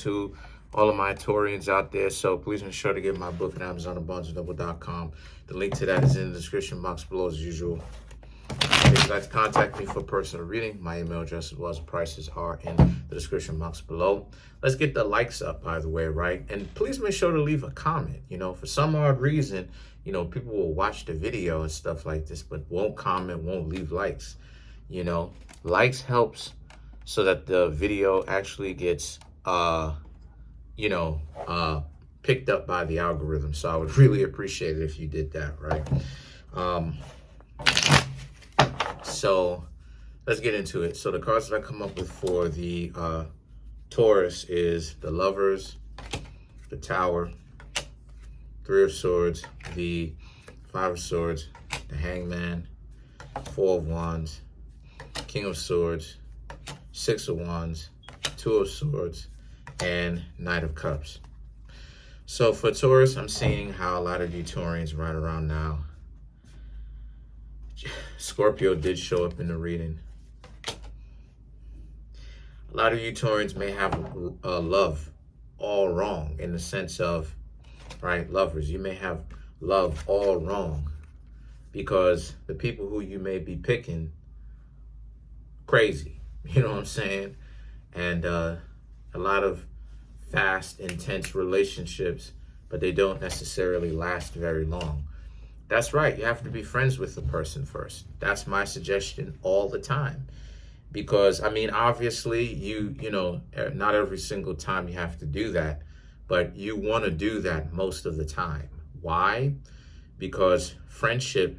to all of my Taurians out there. So please make sure to get my book at Amazon and BarnesandNoble.com. The link to that is in the description box below as usual. If you'd like to contact me for personal reading, my email address as well as prices are in the description box below. Let's get the likes up, by the way, right? And please make sure to leave a comment. You know, for some odd reason, you know, people will watch the video and stuff like this, but won't comment, won't leave likes. You know, likes helps so that the video actually gets, picked up by the algorithm. So I would really appreciate it if you did that, right? So let's get into it. So the cards that I come up with for the Taurus is the Lovers, the Tower, Three of Swords, the Five of Swords, the Hangman, Four of Wands, King of Swords, Six of Wands, Two of Swords, and Knight of Cups. So for Taurus, I'm seeing how a lot of you Taurians right around now, Scorpio did show up in the reading. A lot of you Taurians may have love all wrong in the sense of, right, lovers. You may have love all wrong because the people who you may be picking, crazy. You know what I'm saying? And a lot of fast, intense relationships, but they don't necessarily last very long. That's right. You have to be friends with the person first. That's my suggestion all the time. Because, I mean, obviously, you know, not every single time you have to do that, but you want to do that most of the time. Why? Because friendship,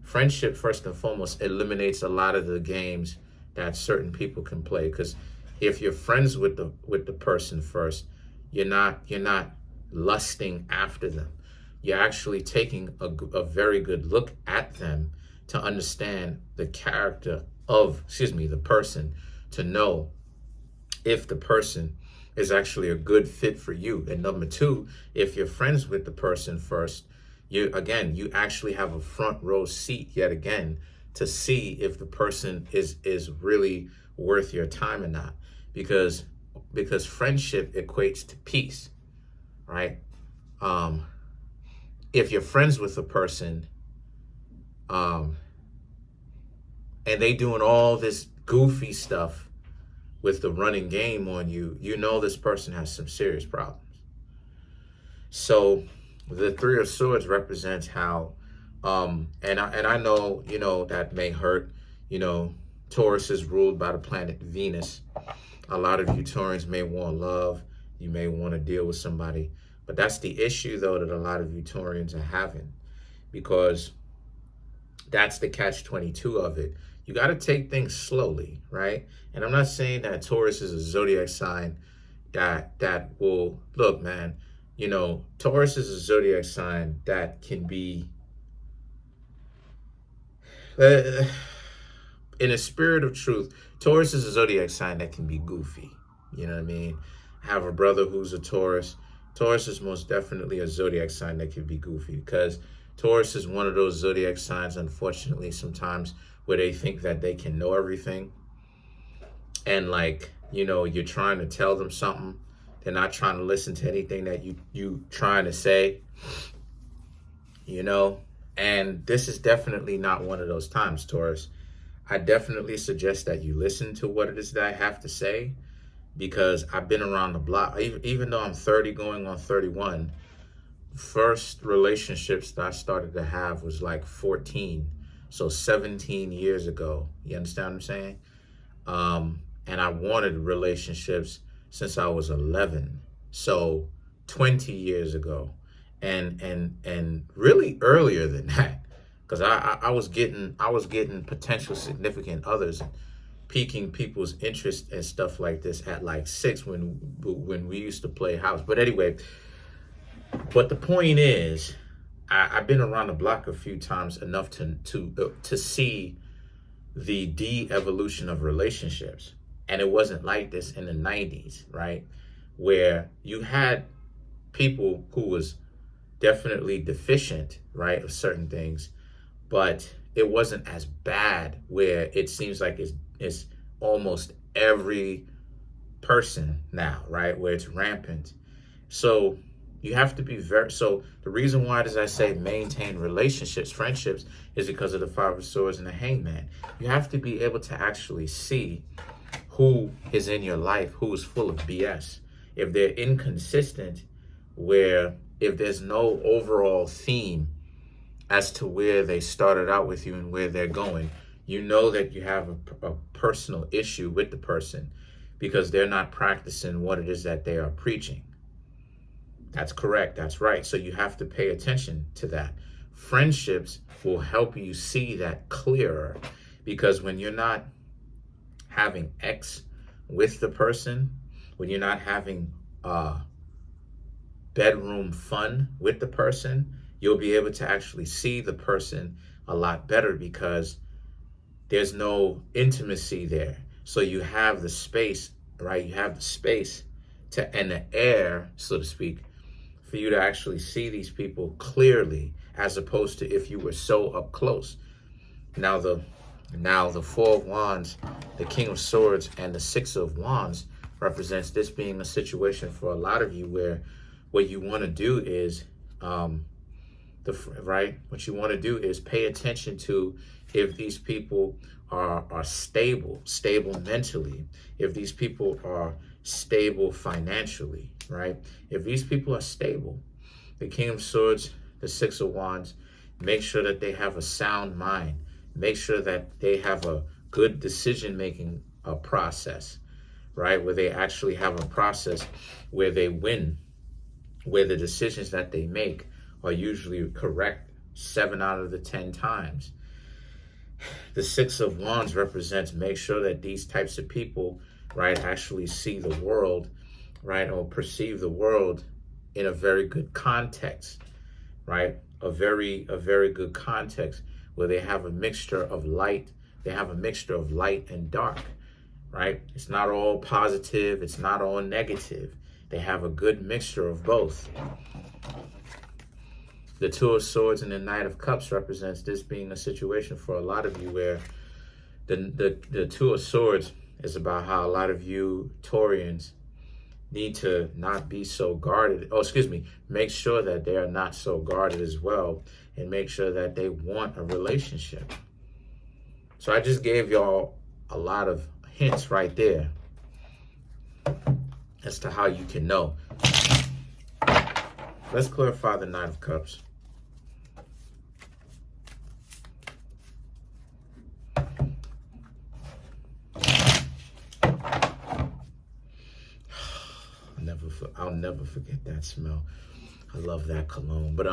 first and foremost, eliminates a lot of the games that certain people can play. Because if you're friends with the person first, you're not lusting after them. You're actually taking a very good look at them to understand the character of, the person, to know if the person is actually a good fit for you. And number two, if you're friends with the person first, you actually have a front row seat yet again to see if the person is really worth your time or not. Because friendship equates to peace, right? If you're friends with a person, and they doing all this goofy stuff with the running game on you, you know this person has some serious problems. So the Three of Swords represents how, and I know, you know, that may hurt. You know, Taurus is ruled by the planet Venus. A lot of you Taurans may want love. You may want to deal with somebody. But that's the issue, though, that a lot of you Taurians are having, because that's the catch-22 of it. You got to take things slowly, right? And I'm not saying that Taurus is a zodiac sign that will, look, man, you know, Taurus is a zodiac sign that can be, in a spirit of truth, Taurus is a zodiac sign that can be goofy. You know what I mean? I have a brother who's a Taurus. Taurus is most definitely a zodiac sign that can be goofy, because Taurus is one of those zodiac signs, unfortunately, sometimes where they think that they can know everything. And like, you know, you're trying to tell them something. They're not trying to listen to anything that you trying to say, you know. And this is definitely not one of those times, Taurus. I definitely suggest that you listen to what it is that I have to say, because I've been around the block. Even though I'm 30 going on 31, first relationships that I started to have was like 14. So 17 years ago. You understand what I'm saying? And I wanted relationships since I was 11. So 20 years ago. And really earlier than that. Because I was getting potential significant others and piquing people's interest and stuff like this at like 6 when we used to play house. But anyway, but the point is, I've been around the block a few times enough to see the de-evolution of relationships. And it wasn't like this in the 90s, right? Where you had people who was definitely deficient, right, of certain things, but it wasn't as bad, where it seems like it's almost every person now, right? Where it's rampant. So you have to be so the reason why does I say maintain relationships, friendships, is because of the Five of Swords and the Hangman. You have to be able to actually see who is in your life, who is full of BS. If they're inconsistent, where if there's no overall theme as to where they started out with you and where they're going, you know that you have a personal issue with the person because they're not practicing what it is that they are preaching. That's correct. That's right. So you have to pay attention to that. Friendships will help you see that clearer, because when you're not having X with the person, when you're not having bedroom fun with the person, you'll be able to actually see the person a lot better because there's no intimacy there. So you have the space, right? You have the space and the air, so to speak, for you to actually see these people clearly, as opposed to if you were so up close. Now the Four of Wands, the King of Swords, and the Six of Wands represents this being a situation for a lot of you where what you want to do is what you want to do is pay attention to if these people are stable mentally, if these people are stable financially, right? If these people are stable, the King of Swords, the Six of Wands, make sure that they have a sound mind. Make sure that they have a good decision-making process, right? Where they actually have a process where they win, where the decisions that they make are usually correct 7 out of the 10 times. The Six of Wands represents make sure that these types of people, right, actually see the world, right, or perceive the world in a very good context, right? A very good context where they have a mixture of light. They have a mixture of light and dark, right? It's not all positive. It's not all negative. They have a good mixture of both. The Two of Swords and the Knight of Cups represents this being a situation for a lot of you where the Two of Swords is about how a lot of you Taurians need to not be so guarded. Make sure that they are not so guarded as well, and make sure that they want a relationship. So I just gave y'all a lot of hints right there as to how you can know. Let's clarify the Knight of Cups. I'll never forget that smell. I love that cologne. But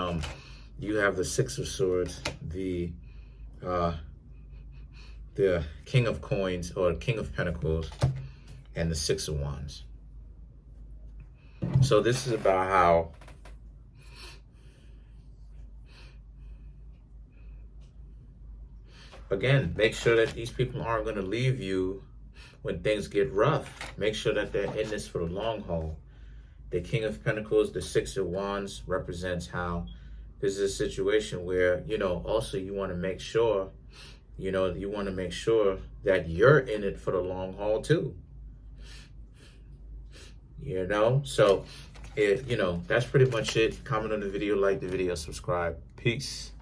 you have the Six of Swords, the King of Coins or King of Pentacles, and the Six of Wands. So this is about how again, make sure that these people aren't going to leave you when things get rough. Make sure that they're in this for the long haul. The King of Pentacles, the Six of Wands represents how this is a situation where, also you want to make sure, that you're in it for the long haul too. So, that's pretty much it. Comment on the video, like the video, subscribe. Peace.